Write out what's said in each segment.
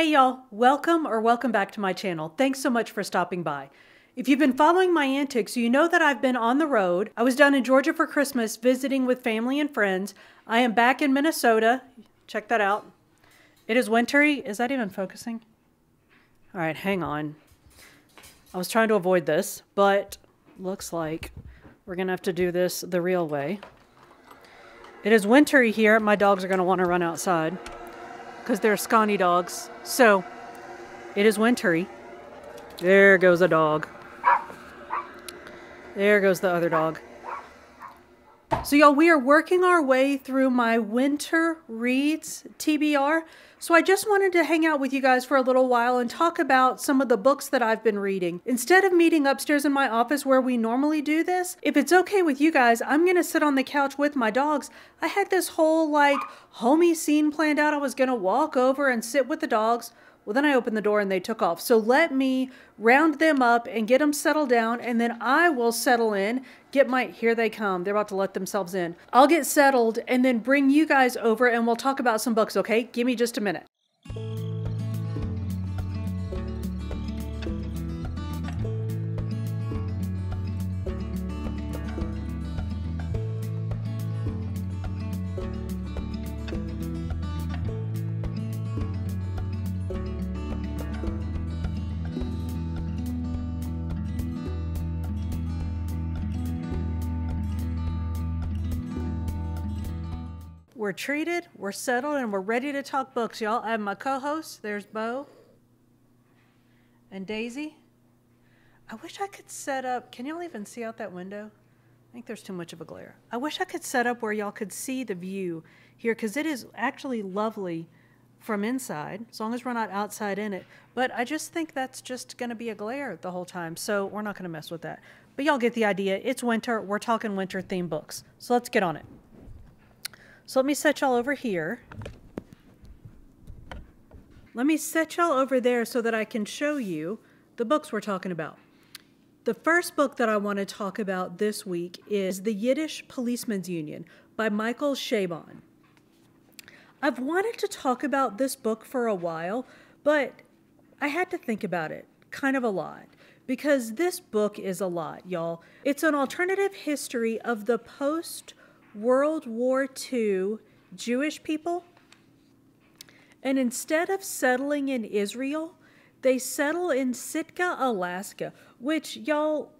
Hey y'all, welcome back to my channel. Thanks so much for stopping by. If you've been following my antics, you know that I've been on the road. I was down in Georgia for Christmas visiting with family and friends. I am back in Minnesota. Check that out. It is wintry. Is that even focusing? All right, hang on. I was trying to avoid this, but looks like we're gonna have to do this the real way. It is wintry here. My dogs are gonna want to run outside because they're scrawny dogs. So it is wintry. There goes a dog. There goes the other dog. So y'all, we are working our way through my winter reads TBR. So I just wanted to hang out with you guys for a little while and talk about some of the books that I've been reading. Instead of meeting upstairs in my office where we normally do this, if it's okay with you guys, I'm gonna sit on the couch with my dogs. I had this whole like homey scene planned out. I was gonna walk over and sit with the dogs. Well, then I opened the door and they took off. So let me round them up and get them settled down, and then I will settle in, here they come. They're about to let themselves in. I'll get settled and then bring you guys over and we'll talk about some books, okay? Give me just a minute. We're treated, we're settled, and we're ready to talk books, y'all. I have my co-hosts. There's Bo and Daisy. I wish I could set up, can y'all even see out that window? I think there's too much of a glare. I wish I could set up where y'all could see the view here, because it is actually lovely from inside, as long as we're not outside in it. But I just think that's just going to be a glare the whole time, so we're not going to mess with that. But y'all get the idea. It's winter. We're talking winter-themed books. So let's get on it. So let me set y'all over here. Let me set y'all over there so that I can show you the books we're talking about. The first book that I want to talk about this week is The Yiddish Policemens Union by Michael Chabon. I've wanted to talk about this book for a while, but I had to think about it kind of a lot, because this book is a lot, y'all. It's an alternative history of the post-World War II Jewish people. And instead of settling in Israel, they settle in Sitka, Alaska, which, y'all,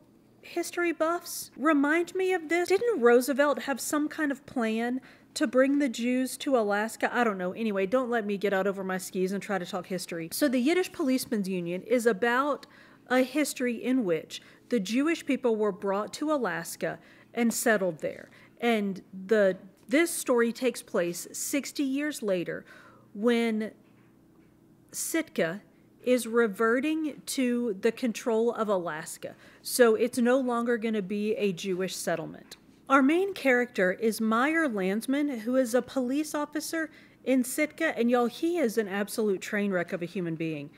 history buffs, remind me of this. Didn't Roosevelt have some kind of plan to bring the Jews to Alaska? I don't know. Anyway, don't let me get out over my skis and try to talk history. So the Yiddish Policemens Union is about a history in which the Jewish people were brought to Alaska and settled there. And this story takes place 60 years later when Sitka is reverting to the control of Alaska. So it's no longer going to be a Jewish settlement. Our main character is Meyer Landsman, who is a police officer in Sitka. And y'all, he is an absolute train wreck of a human being.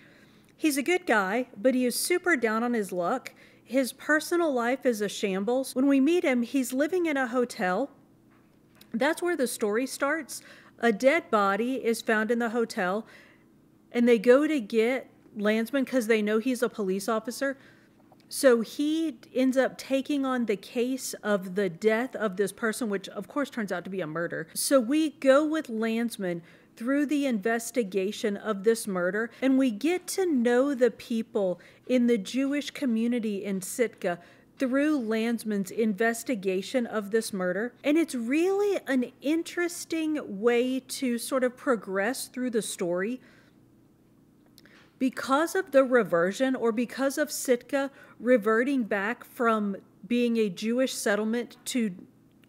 He's a good guy, but he is super down on his luck. His personal life is a shambles. When we meet him, he's living in a hotel. That's where the story starts. A dead body is found in the hotel, and they go to get Landsman because they know he's a police officer. So he ends up taking on the case of the death of this person, which of course turns out to be a murder. So we go with Landsman through the investigation of this murder, and we get to know the people in the Jewish community in Sitka through Landsman's investigation of this murder. And it's really an interesting way to sort of progress through the story. Because of the reversion, or because of Sitka reverting back from being a Jewish settlement to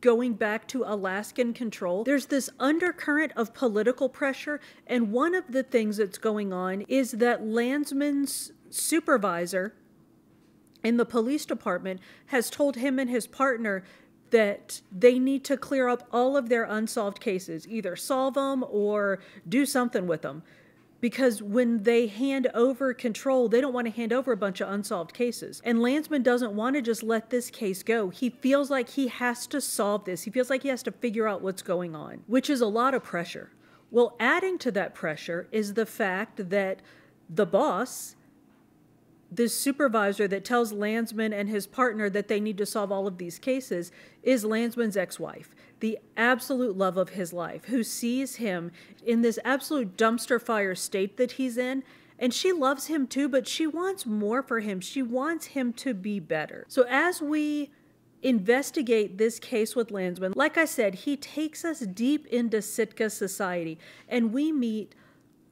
going back to Alaskan control, there's this undercurrent of political pressure. And one of the things that's going on is that Landsman's supervisor in the police department has told him and his partner that they need to clear up all of their unsolved cases, either solve them or do something with them. Because when they hand over control, they don't want to hand over a bunch of unsolved cases. And Landsman doesn't want to just let this case go. He feels like he has to solve this. He feels like he has to figure out what's going on, which is a lot of pressure. Well, adding to that pressure is the fact that the boss, this supervisor that tells Landsman and his partner that they need to solve all of these cases, is Landsman's ex-wife, the absolute love of his life, who sees him in this absolute dumpster fire state that he's in. And she loves him too, but she wants more for him. She wants him to be better. So as we investigate this case with Landsman, like I said, he takes us deep into Sitka society, and we meet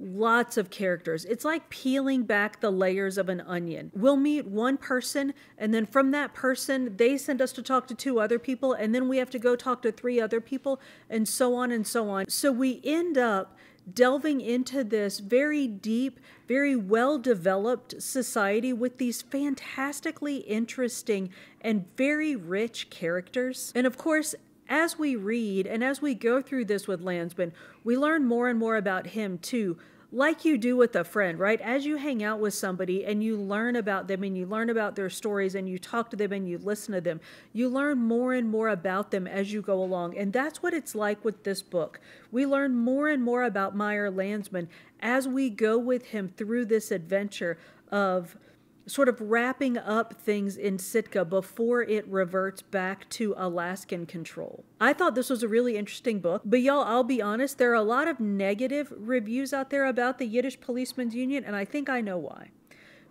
lots of characters. It's like peeling back the layers of an onion. We'll meet one person, and then from that person, they send us to talk to 2 other people, and then we have to go talk to 3 other people, and so on and so on. So we end up delving into this very deep, very well-developed society with these fantastically interesting and very rich characters. And of course, as we read and as we go through this with Landsman, we learn more and more about him too, like you do with a friend, right? As you hang out with somebody and you learn about them and you learn about their stories and you talk to them and you listen to them, you learn more and more about them as you go along. And that's what it's like with this book. We learn more and more about Meyer Landsman as we go with him through this adventure of sort of wrapping up things in Sitka before it reverts back to Alaskan control. I thought this was a really interesting book, but y'all, I'll be honest, there are a lot of negative reviews out there about the Yiddish Policemens Union, and I think I know why.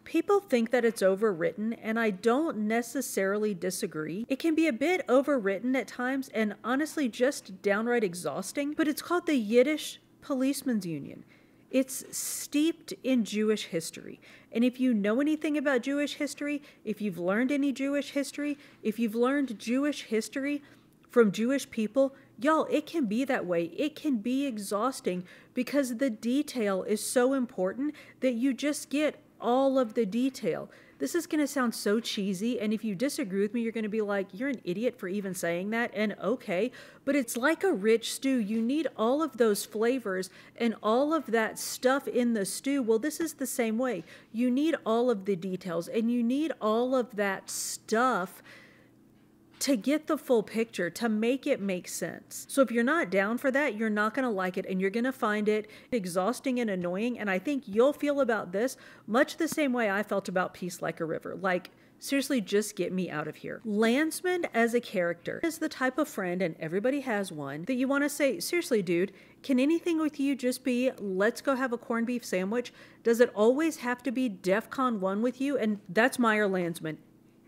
People think that it's overwritten, and I don't necessarily disagree. It can be a bit overwritten at times, and honestly just downright exhausting, but it's called the Yiddish Policemens Union. It's steeped in Jewish history. And if you know anything about Jewish history, if you've learned any Jewish history, if you've learned Jewish history from Jewish people, y'all, it can be that way. It can be exhausting because the detail is so important that you just get all of the detail. This is going to sound so cheesy, and if you disagree with me, you're going to be like, you're an idiot for even saying that, and okay, but it's like a rich stew. You need all of those flavors and all of that stuff in the stew. Well, this is the same way. You need all of the details, and you need all of that stuff to get the full picture, to make it make sense. So if you're not down for that, you're not going to like it, and you're going to find it exhausting and annoying, and I think you'll feel about this much the same way I felt about Peace Like a River. Like, seriously, just get me out of here. Landsman as a character is the type of friend, and everybody has one, that you want to say, seriously, dude, can anything with you just be, let's go have a corned beef sandwich? Does it always have to be DEFCON 1 with you? And that's Meyer Landsman.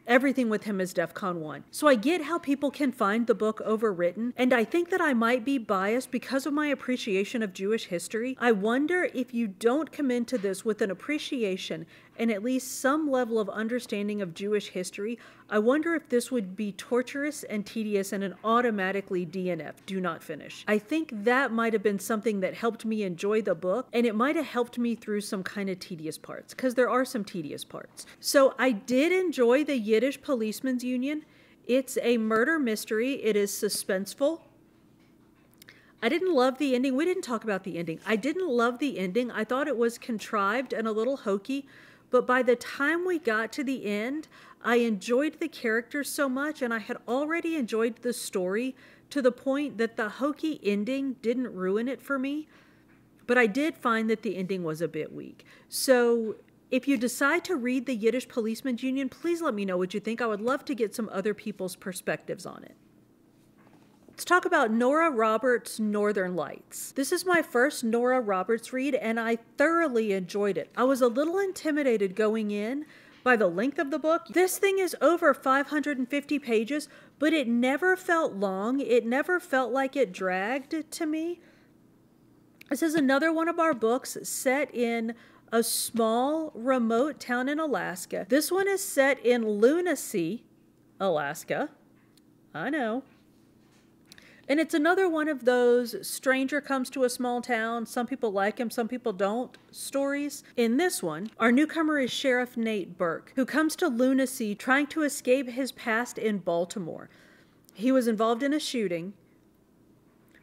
Everything with him is DEFCON 1. So I get how people can find the book overwritten, and I think that I might be biased because of my appreciation of Jewish history. I wonder if you don't come into this with an appreciation and at least some level of understanding of Jewish history, I wonder if this would be torturous and tedious and an automatically DNF, do not finish. I think that might have been something that helped me enjoy the book, and it might have helped me through some kind of tedious parts, because there are some tedious parts. So I did enjoy the Yiddish Policemens Union. It's a murder mystery. It is suspenseful. I didn't love the ending. We didn't talk about the ending. I didn't love the ending. I thought it was contrived and a little hokey. But by the time we got to the end, I enjoyed the characters so much, and I had already enjoyed the story to the point that the hokey ending didn't ruin it for me. But I did find that the ending was a bit weak. So if you decide to read the Yiddish Policemens Union, please let me know what you think. I would love to get some other people's perspectives on it. Let's talk about Nora Roberts' Northern Lights. This is my first Nora Roberts read, and I thoroughly enjoyed it. I was a little intimidated going in by the length of the book. This thing is over 550 pages, but it never felt long. It never felt like it dragged to me. This is another one of our books set in a small, remote town in Alaska. This one is set in Lunacy, Alaska. I know. And it's another one of those stranger comes to a small town, some people like him, some people don't stories. In this one, our newcomer is Sheriff Nate Burke, who comes to Lunacy trying to escape his past in Baltimore. He was involved in a shooting,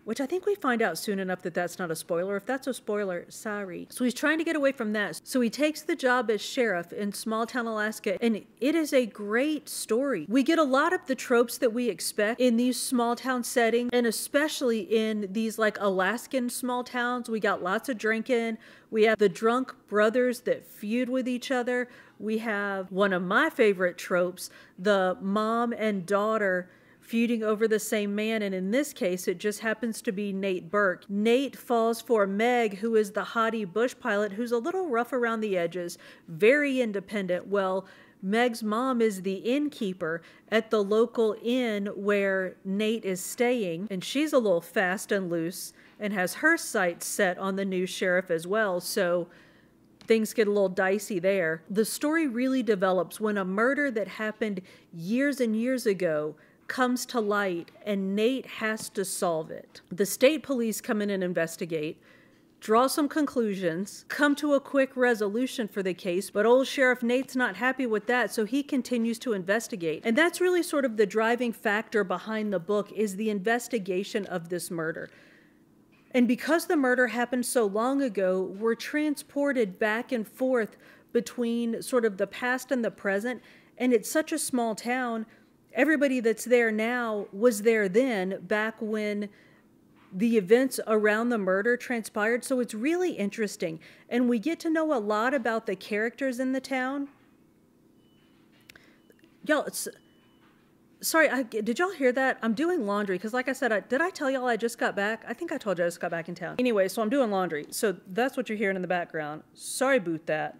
which I think we find out soon enough that that's not a spoiler. If that's a spoiler, sorry. So he's trying to get away from that. So he takes the job as sheriff in small town Alaska, and it is a great story. We get a lot of the tropes that we expect in these small town settings, and especially in these like Alaskan small towns. We got lots of drinking. We have the drunk brothers that feud with each other. We have one of my favorite tropes, the mom and daughter feuding over the same man, and in this case, it just happens to be Nate Burke. Nate falls for Meg, who is the haughty bush pilot, who's a little rough around the edges, very independent. Well, Meg's mom is the innkeeper at the local inn where Nate is staying, and she's a little fast and loose and has her sights set on the new sheriff as well, so things get a little dicey there. The story really develops when a murder that happened years and years ago comes to light, and Nate has to solve it. The state police come in and investigate, draw some conclusions, come to a quick resolution for the case, but old Sheriff Nate's not happy with that, so he continues to investigate. And that's really sort of the driving factor behind the book, is the investigation of this murder. And because the murder happened so long ago, we're transported back and forth between sort of the past and the present, and it's such a small town. Everybody that's there now was there then, back when the events around the murder transpired. So it's really interesting. And we get to know a lot about the characters in the town. Y'all, sorry, did y'all hear that? I'm doing laundry because, like I said, did I tell y'all I just got back? I think I told you I just got back in town. Anyway, so I'm doing laundry. So that's what you're hearing in the background. Sorry about that.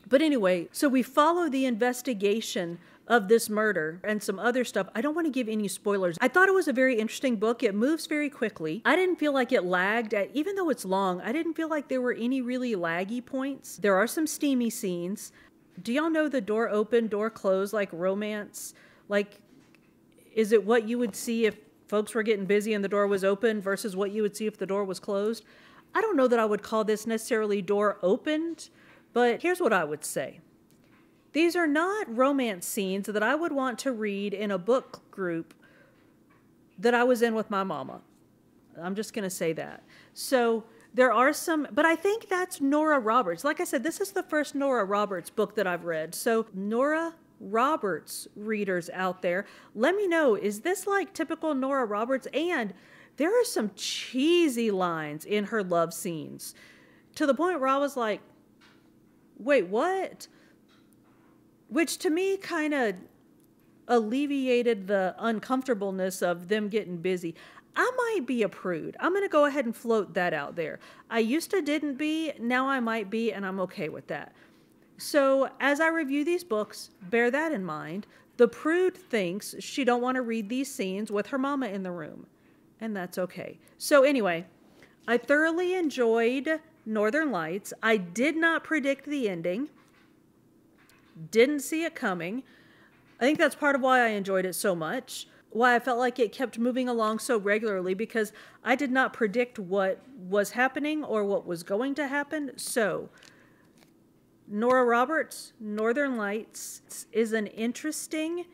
But anyway, so we follow the investigation of this murder and some other stuff. I don't want to give any spoilers. I thought it was a very interesting book. It moves very quickly. I didn't feel like it lagged. Even though it's long, I didn't feel like there were any really laggy points. There are some steamy scenes. Do y'all know the door open, door closed, like romance? Like, is it what you would see if folks were getting busy and the door was open versus what you would see if the door was closed? I don't know that I would call this necessarily door opened, but here's what I would say. These are not romance scenes that I would want to read in a book group that I was in with my mama. I'm just going to say that. So there are some, but I think that's Nora Roberts. Like I said, this is the first Nora Roberts book that I've read. So Nora Roberts readers out there, let me know, is this like typical Nora Roberts? And there are some cheesy lines in her love scenes to the point where I was like, wait, what? Which to me kind of alleviated the uncomfortableness of them getting busy. I might be a prude. I'm going to go ahead and float that out there. I used to didn't be, now I might be, and I'm okay with that. So as I review these books, bear that in mind. The prude thinks she don't want to read these scenes with her mama in the room, and that's okay. So anyway, I thoroughly enjoyed Northern Lights. I did not predict the ending. Didn't see it coming. I think that's part of why I enjoyed it so much, why I felt like it kept moving along so regularly, because I did not predict what was happening or what was going to happen. So Nora Roberts, Northern Lights is an interesting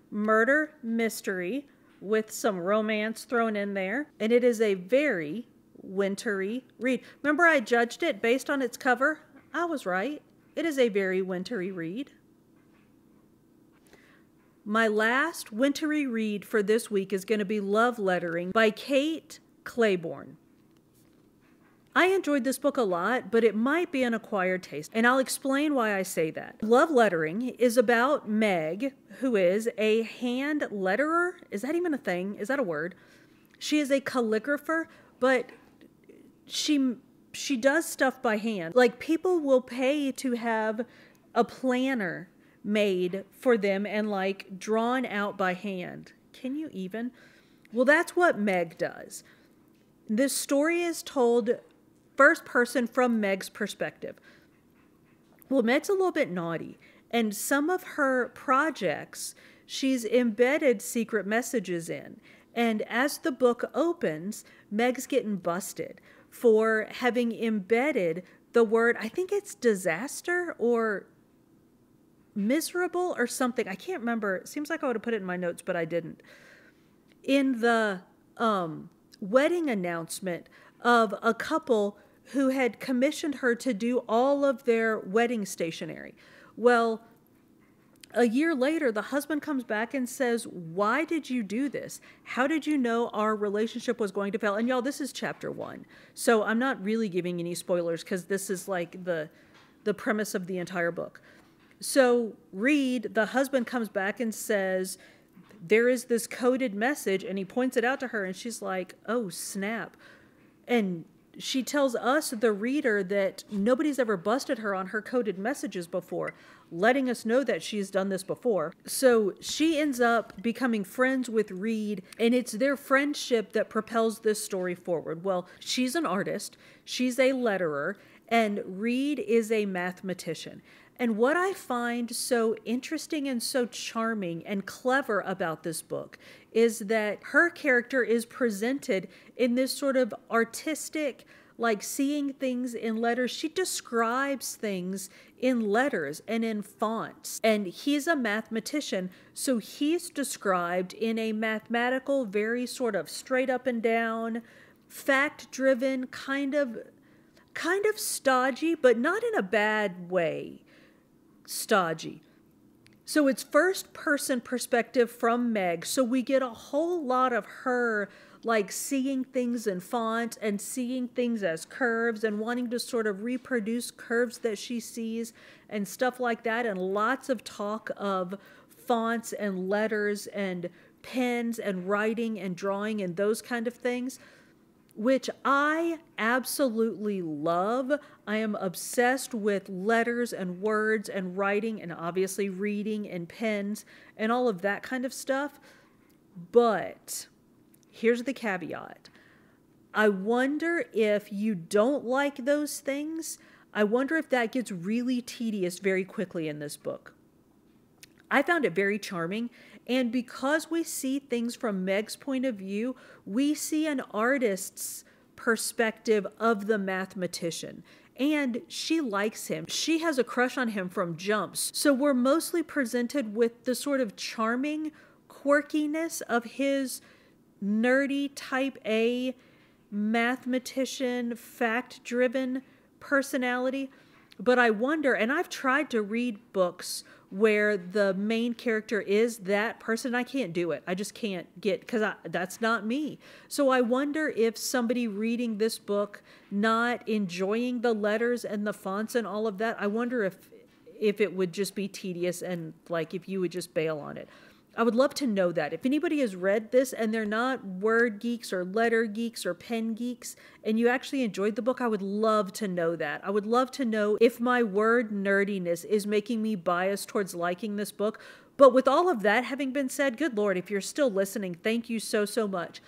murder mystery with some romance thrown in there, and it is a very wintry read. Remember, I judged it based on its cover? I was right. It is a very wintry read. My last wintry read for this week is going to be Love Lettering by Kate Claiborne. I enjoyed this book a lot, but it might be an acquired taste, and I'll explain why I say that. Love Lettering is about Meg, who is a hand letterer. Is that even a thing? Is that a word? She is a calligrapher, but she does stuff by hand. Like, people will pay to have a planner made for them and like drawn out by hand. Can you even? Well, that's what Meg does. This story is told first person from Meg's perspective. Well, Meg's a little bit naughty, and some of her projects she's embedded secret messages in. And as the book opens, Meg's getting busted for having embedded the word, I think it's disaster or miserable or something. I can't remember. It seems like I would have put it in my notes, but I didn't. In the wedding announcement of a couple who had commissioned her to do all of their wedding stationery. Well, a year later, the husband comes back and says, why did you do this? How did you know our relationship was going to fail? And y'all, this is chapter 1. So I'm not really giving any spoilers because this is like the premise of the entire book. So Reed, the husband, comes back and says, there is this coded message, and he points it out to her, and she's like, oh, snap. And she tells us, the reader, that nobody's ever busted her on her coded messages before, letting us know that she's done this before. So she ends up becoming friends with Reed, and it's their friendship that propels this story forward. Well, she's an artist, she's a letterer, and Reed is a mathematician. And what I find so interesting and so charming and clever about this book is that her character is presented in this sort of artistic, like seeing things in letters. She describes things in letters and in fonts. And he's a mathematician, so he's described in a mathematical, very sort of straight up and down, fact-driven, kind of stodgy, but not in a bad way. Stodgy. So it's first person perspective from Meg. So we get a whole lot of her like seeing things in font and seeing things as curves and wanting to sort of reproduce curves that she sees and stuff like that. And lots of talk of fonts and letters and pens and writing and drawing and those kind of things, which I absolutely love. I am obsessed with letters and words and writing and obviously reading and pens and all of that kind of stuff. But here's the caveat. I wonder if you don't like those things, I wonder if that gets really tedious very quickly in this book. I found it very charming, and because we see things from Meg's point of view, we see an artist's perspective of the mathematician, and she likes him. She has a crush on him from jumps. So we're mostly presented with the sort of charming quirkiness of his nerdy type A mathematician, fact-driven personality. But I wonder, and I've tried to read books where the main character is that person. I can't do it. I just can't get, because that's not me. So I wonder if somebody reading this book, not enjoying the letters and the fonts and all of that, I wonder if it would just be tedious and like if you would just bail on it. I would love to know that. If anybody has read this and they're not word geeks or letter geeks or pen geeks and you actually enjoyed the book, I would love to know that. I would love to know if my word nerdiness is making me biased towards liking this book. But with all of that having been said, good Lord, if you're still listening, thank you so, so much.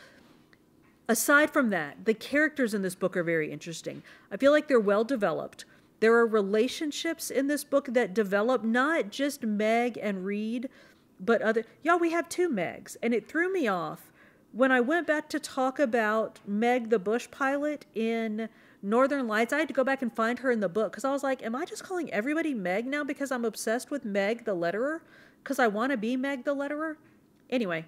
Aside from that, the characters in this book are very interesting. I feel like they're well developed. There are relationships in this book that develop, not just Meg and Reed, but y'all, we have 2 Megs, and it threw me off when I went back to talk about Meg the bush pilot in Northern Lights. I had to go back and find her in the book because I was like, am I just calling everybody Meg now because I'm obsessed with Meg the letterer? Because I want to be Meg the letterer? Anyway,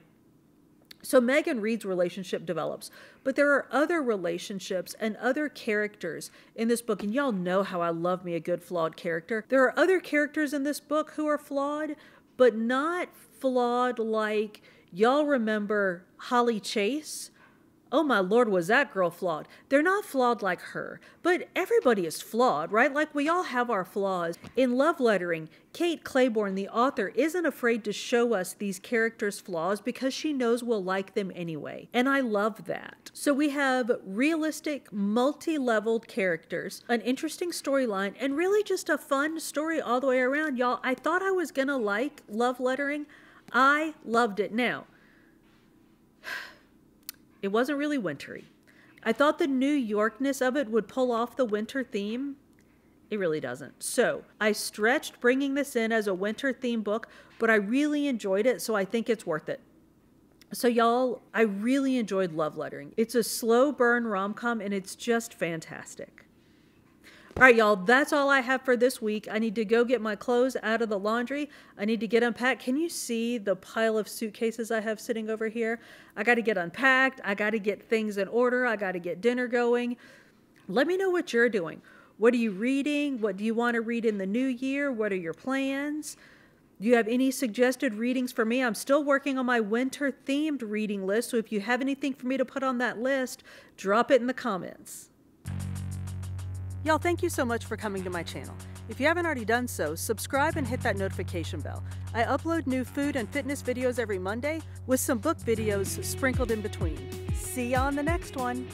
so Meg and Reed's relationship develops, but there are other relationships and other characters in this book, and y'all know how I love me a good flawed character. There are other characters in this book who are flawed, but not flawed like, y'all remember Holly Chase? Oh my Lord, was that girl flawed? They're not flawed like her, but everybody is flawed, right? Like we all have our flaws. In love lettering, Kate Claiborne, the author, isn't afraid to show us these characters' flaws because she knows we'll like them anyway. And I love that. So we have realistic, multi-leveled characters, an interesting storyline, and really just a fun story all the way around. Y'all, I thought I was gonna like love lettering. I loved it. Now, it wasn't really wintry. I thought the New Yorkness of it would pull off the winter theme. It really doesn't. So I stretched bringing this in as a winter theme book, but I really enjoyed it, so I think it's worth it. So y'all, I really enjoyed Love Lettering. It's a slow burn rom-com, and it's just fantastic. All right, y'all, that's all I have for this week. I need to go get my clothes out of the laundry. I need to get unpacked. Can you see the pile of suitcases I have sitting over here? I got to get unpacked. I got to get things in order. I got to get dinner going. Let me know what you're doing. What are you reading? What do you want to read in the new year? What are your plans? Do you have any suggested readings for me? I'm still working on my winter-themed reading list, so if you have anything for me to put on that list, drop it in the comments. Y'all, thank you so much for coming to my channel. If you haven't already done so, subscribe and hit that notification bell. I upload new food and fitness videos every Monday with some book videos sprinkled in between. See ya on the next one.